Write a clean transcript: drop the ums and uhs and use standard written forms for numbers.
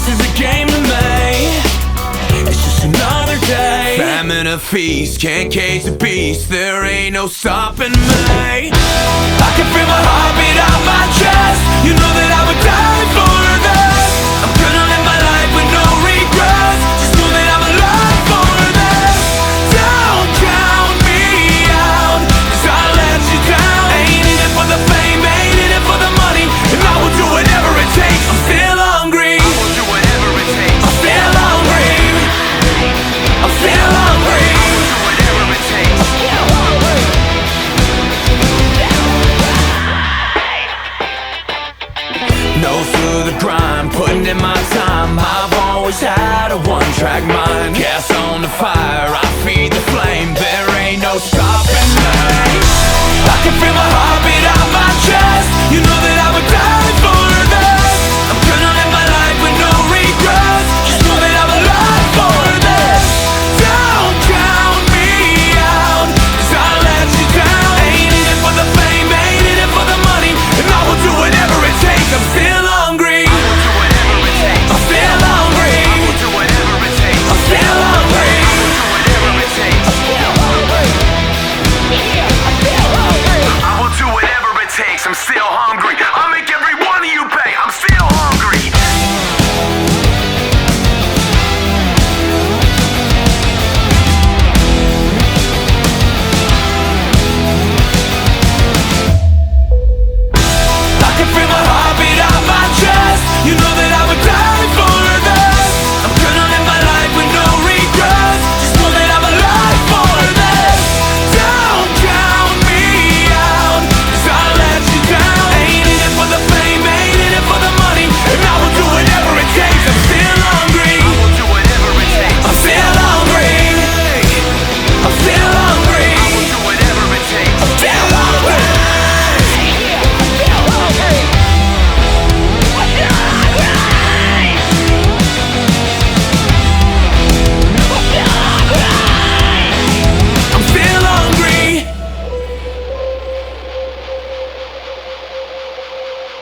This is a game to me. It's just another day. Famine or feast, can't cage the beast. There ain't no stopping me. I can feel my heartbeat out my chest. You know that I would die for